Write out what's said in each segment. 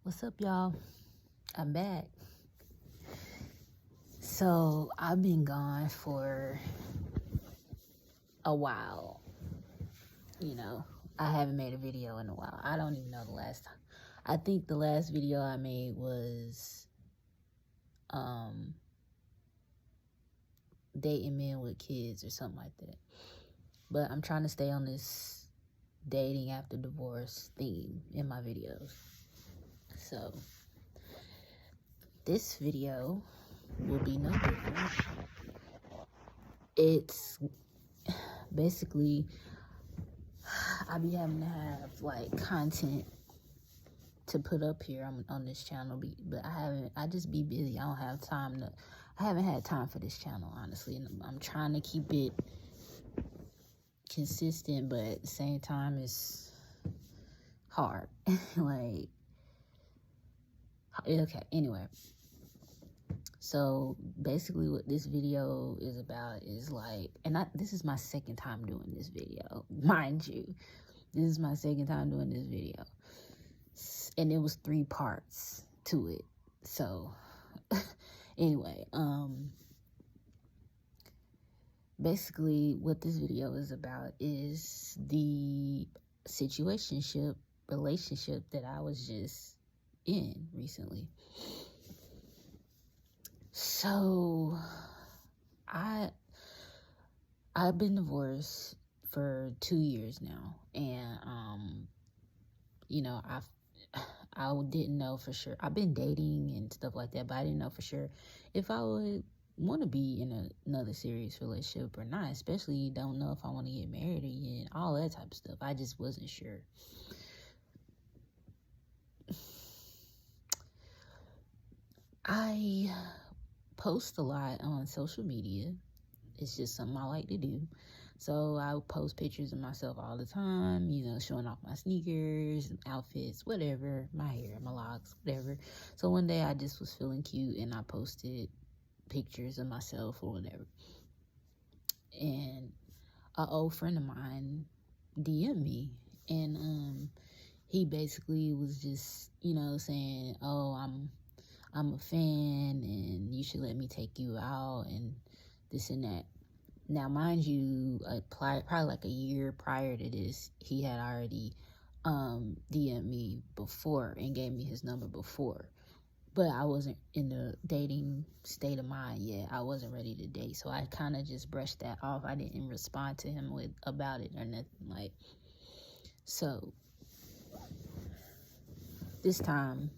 What's up, y'all? I'm back. So I've been gone for a while. I haven't made a video in a while. I don't even know the last time. I think the last video I made was dating men with kids or something like that. But I'm trying to stay on this dating after divorce theme in my videos. So this video will be no different. It's basically I be having to have like content to put up here on this channel, but I just be busy. I haven't had time for this channel, honestly, and I'm trying to keep it consistent, but at the same time it's hard. Okay, anyway. So basically what this video is about is this is my second time doing this video, mind you. This is my second time doing this video. And it was 3 parts to it. So anyway, basically what this video is about is the relationship that I was just in recently. So I've been divorced for 2 years now, and I didn't know for sure. I've been dating and stuff like that, but I didn't know for sure if I would want to be in another serious relationship or not, especially don't know if I want to get married again, all that type of stuff. I just wasn't sure. I post a lot on social media. It's just something I like to do. So I post pictures of myself all the time, showing off my sneakers, outfits, whatever, my hair, my locks, whatever. So one day I just was feeling cute and I posted pictures of myself or whatever. And an old friend of mine DM'd me, and he basically was just, saying, "Oh, I'm a fan and you should let me take you out and this and that." Now, mind you, probably like a year prior to this, he had already DM'd me before and gave me his number before. But I wasn't in the dating state of mind yet. I wasn't ready to date. So I kind of just brushed that off. I didn't respond to him about it or nothing. So this time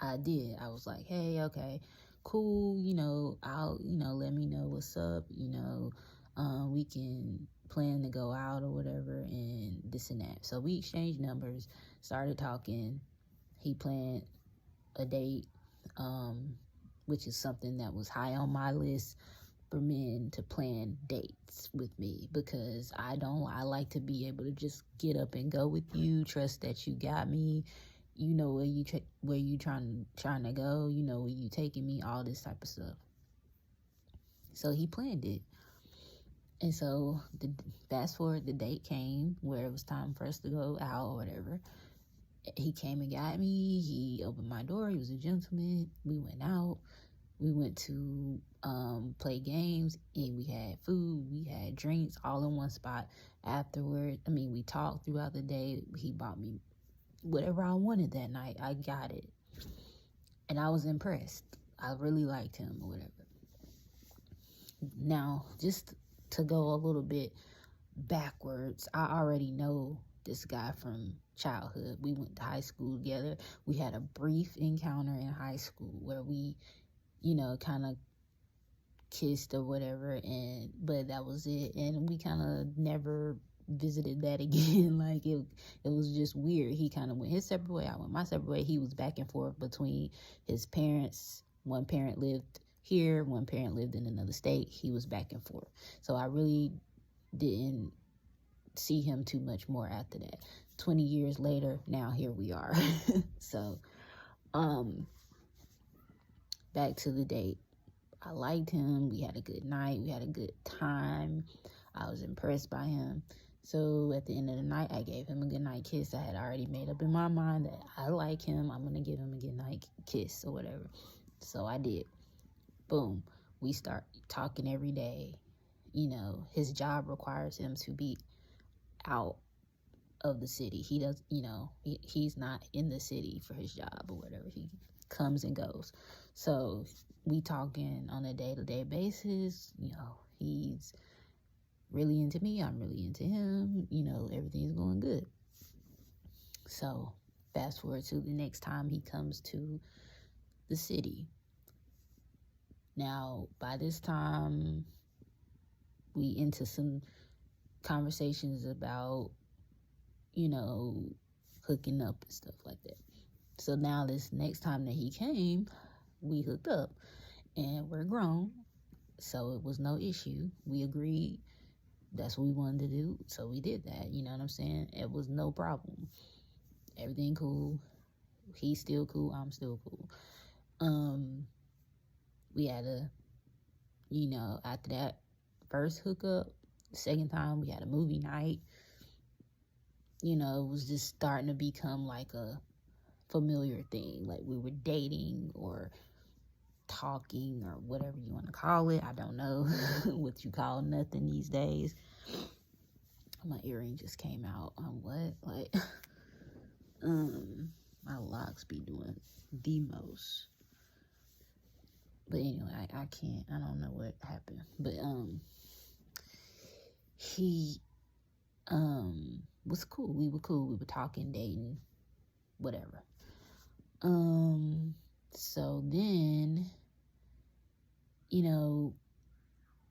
I did. I was like, hey, okay, cool. Let me know what's up. We can plan to go out or whatever and this and that. So we exchanged numbers, started talking. He planned a date, which is something that was high on my list for men to plan dates with me, because I like to be able to just get up and go with you, trust that you got me, where you trying to go, where you taking me, all this type of stuff. So he planned it. And so fast forward, the date came where it was time for us to go out or whatever. He came and got me. He opened my door. He was a gentleman. We went out. We went to play games, and we had food. We had drinks all in one spot. Afterward, we talked throughout the day. He bought me whatever I wanted that night. I got it. And I was impressed. I really liked him or whatever. Now, just to go a little bit backwards, I already know this guy from childhood. We went to high school together. We had a brief encounter in high school where we, kind of kissed or whatever, but that was it. And we kind of never visited that again. It was just weird. He kind of went his separate way. I went my separate way. He was back and forth between his parents. One parent lived here, one parent lived in another state. He was back and forth. So I really didn't see him too much more after that. 20 years later, now here we are. So back to the date. I liked him. We had a good night. We had a good time. I was impressed by him. So at the end of the night, I gave him a goodnight kiss. I had already made up in my mind that I like him. I'm going to give him a goodnight kiss or whatever. So I did. Boom. We start talking every day. His job requires him to be out of the city. He does, he's not in the city for his job or whatever. He comes and goes. So we talking on a day-to-day basis. He's really into me. I'm really into him. Everything's going good. So fast forward to the next time he comes to the city. Now, by this time, we into some conversations about, hooking up and stuff like that. So now this next time that he came, we hooked up, and we're grown, so it was no issue. We agreed that's what we wanted to do, so we did that. You know what I'm saying? It was no problem. Everything cool. He's still cool. I'm still cool. We had after that first hookup, second time we had a movie night. It was just starting to become like a familiar thing. Like we were dating or talking or whatever you want to call it. I don't know what you call nothing these days. My earring just came out. What? Like, my locks be doing the most. But anyway, I can't. I don't know what happened. But he was cool. We were cool. We were talking, dating, whatever. So then,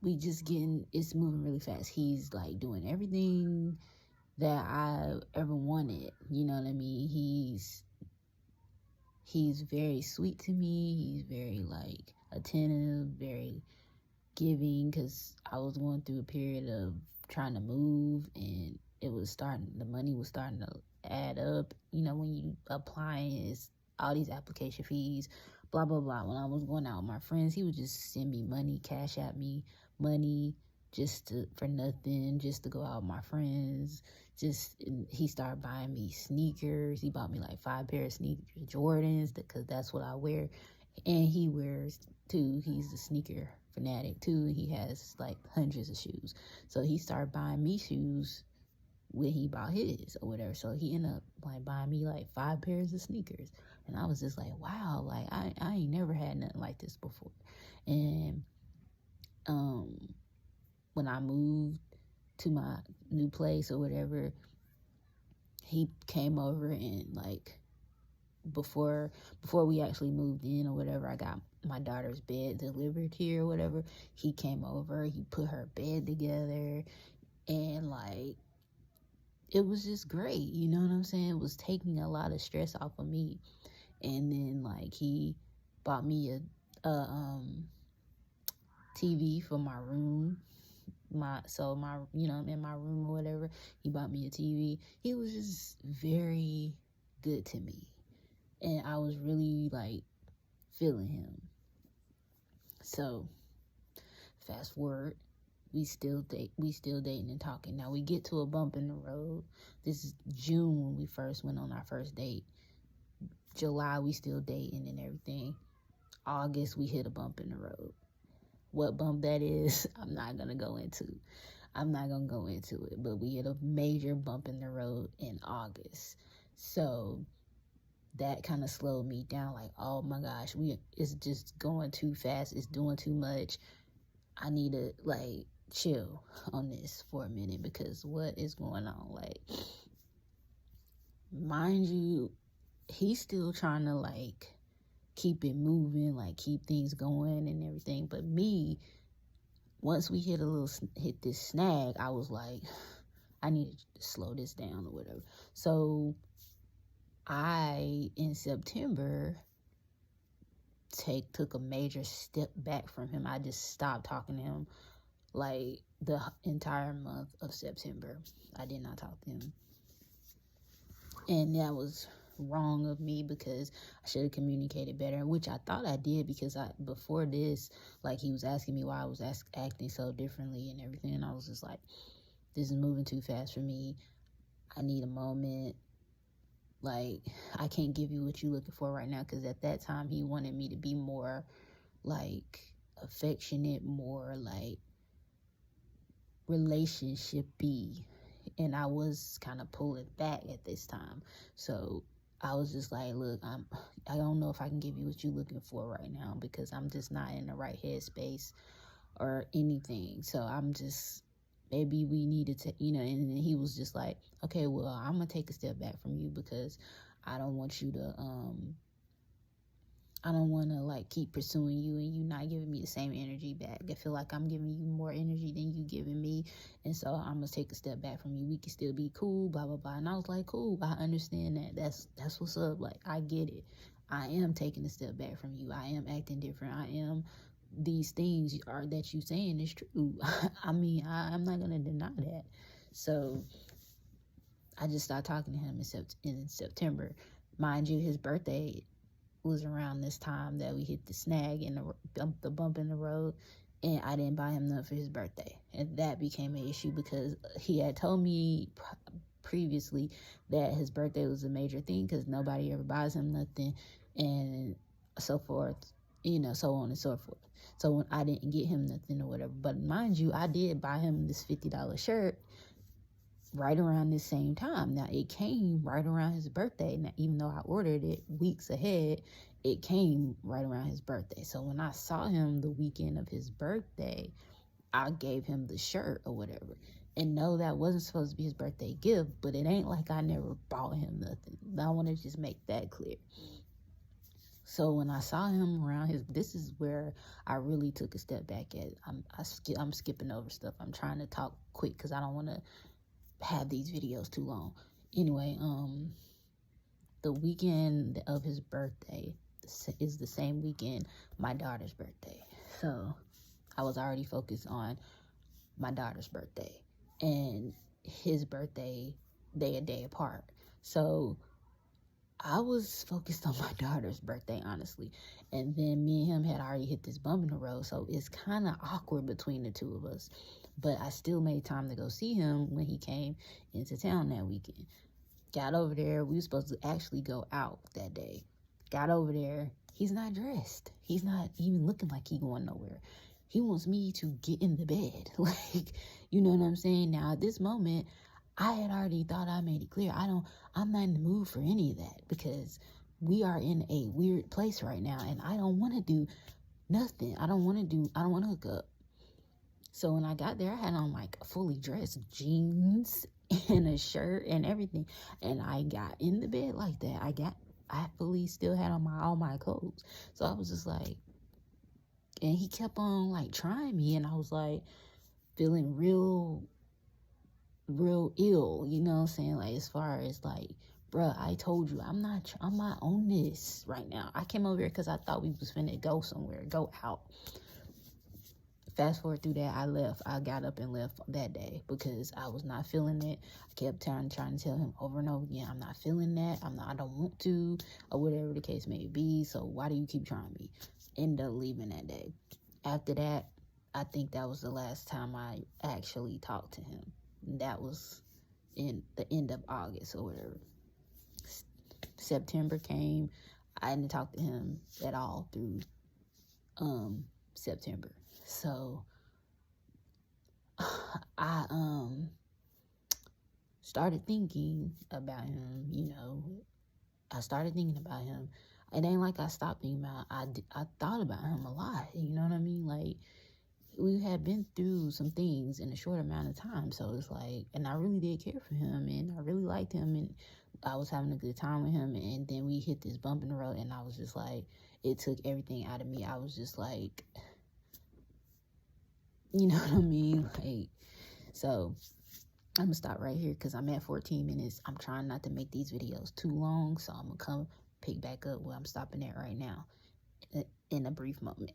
we just it's moving really fast. He's like doing everything that I ever wanted. You know what I mean? He's very sweet to me. He's very like attentive, very giving, because I was going through a period of trying to move, and the money was starting to add up. When you applying, it's all these application fees, blah, blah, blah. When I was going out with my friends, he would just send me money, cash at me money for nothing, just to go out with my friends. He started buying me sneakers. He bought me like 5 pair of sneakers, Jordans, because that's what I wear. And he wears too. He's a sneaker fanatic too. He has like hundreds of shoes. So he started buying me shoes when he bought his or whatever. So he ended up like buying me like 5 pairs of sneakers. And I was just like, wow, like I ain't never had nothing like this before. And when I moved to my new place or whatever, he came over, and like before we actually moved in or whatever, I got my daughter's bed delivered here or whatever. He came over, he put her bed together, and like it was just great. You know what I'm saying? It was taking a lot of stress off of me. And then like he bought me a TV for my room. In my room or whatever, he bought me a TV. He was just very good to me, and I was really like feeling him. So fast forward, we still dating and talking. Now we get to a bump in the road. This is June when we first went on our first date. July we still dating and everything. August we hit a bump in the road. What bump that is, I'm not gonna go into it, but we hit a major bump in the road in August. So that kind of slowed me down, like, oh my gosh, it's just going too fast, it's doing too much. I need to like chill on this for a minute, because what is going on? Like, mind you, he's still trying to like keep it moving, like keep things going and everything. But me, once we hit this snag, I was like, I need to slow this down or whatever. So I, in September, took a major step back from him. I just stopped talking to him like the entire month of September. I did not talk to him. And that was wrong of me, because I should have communicated better, which I thought I did, because before this, like, he was asking me why I was acting so differently and everything, and I was just like, this is moving too fast for me. I need a moment. Like, I can't give you what you're looking for right now, because at that time he wanted me to be more like affectionate, more like relationship-y, and I was kind of pulling back at this time. So I was just like, look, I don't know if I can give you what you're looking for right now, because I'm just not in the right headspace or anything. So I'm just, maybe we needed to, and then he was just like, okay, well, I'm gonna take a step back from you, because I don't want you to I don't want to like keep pursuing you and you not giving me the same energy back. I feel like I'm giving you more energy than you giving me, and so I'm gonna take a step back from you. We can still be cool, blah blah blah. And I was like, cool, I understand that. That's what's up. Like, I get it. I am taking a step back from you. I am acting different. I am, these things are that you saying is true. I mean, I'm not gonna deny that. So I just started talking to him in September. Mind you, his birthday was around this time that we hit the snag and the bump in the road, and I didn't buy him nothing for his birthday, and that became an issue because he had told me previously that his birthday was a major thing because nobody ever buys him nothing, and so forth, so on and so forth. So when I didn't get him nothing or whatever, but mind you, I did buy him this $50 shirt right around this same time. Now, it came right around his birthday. Now, even though I ordered it weeks ahead, it came right around his birthday. So when I saw him the weekend of his birthday, I gave him the shirt or whatever. And no, that wasn't supposed to be his birthday gift, but it ain't like I never bought him nothing. I want to just make that clear. So when I saw him around this is where I really took a step back at. I'm skipping over stuff. I'm trying to talk quick because I don't want to have these videos too long. Anyway, the weekend of his birthday is the same weekend my daughter's birthday. So I was already focused on my daughter's birthday and his birthday, they a day apart. So I was focused on my daughter's birthday, honestly. And then me and him had already hit this bump in the road, so it's kind of awkward between the two of us. But I still made time to go see him when he came into town that weekend. Got over there. We were supposed to actually go out that day. Got over there. He's not dressed. He's not even looking like he going nowhere. He wants me to get in the bed. Like, you know what I'm saying? Now, at this moment, I had already thought I made it clear. I'm not in the mood for any of that because we are in a weird place right now and I don't want to do nothing. I don't want to hook up. So when I got there, I had on like fully dressed jeans and a shirt and everything. And I got in the bed like that. I fully still had on all my clothes. So I was just like, and he kept on like trying me, and I was like feeling real ill, you know what I'm saying? Like, as far as like, bruh, I told you, I'm not on this right now. I came over here because I thought we was finna go somewhere, go out. Fast forward through that, I left. I got up and left that day because I was not feeling it. I kept trying to tell him over and over again, I'm not feeling that. I don't want to, or whatever the case may be. So why do you keep trying me? End up leaving that day. After that, I think that was the last time I actually talked to him. That was in the end of August or whatever. September came. I didn't talk to him at all through September. So I started thinking about him, I started thinking about him. It ain't like I stopped thinking about I thought about him a lot, you know what I mean? Like, we had been through some things in a short amount of time, so it's like, and I really did care for him, and I really liked him, and I was having a good time with him, and then we hit this bump in the road, and I was just like, it took everything out of me. I was just like, you know what I mean? Like, so I'm gonna stop right here because I'm at 14 minutes. I'm trying not to make these videos too long, so I'm gonna come pick back up where I'm stopping at right now in a brief moment.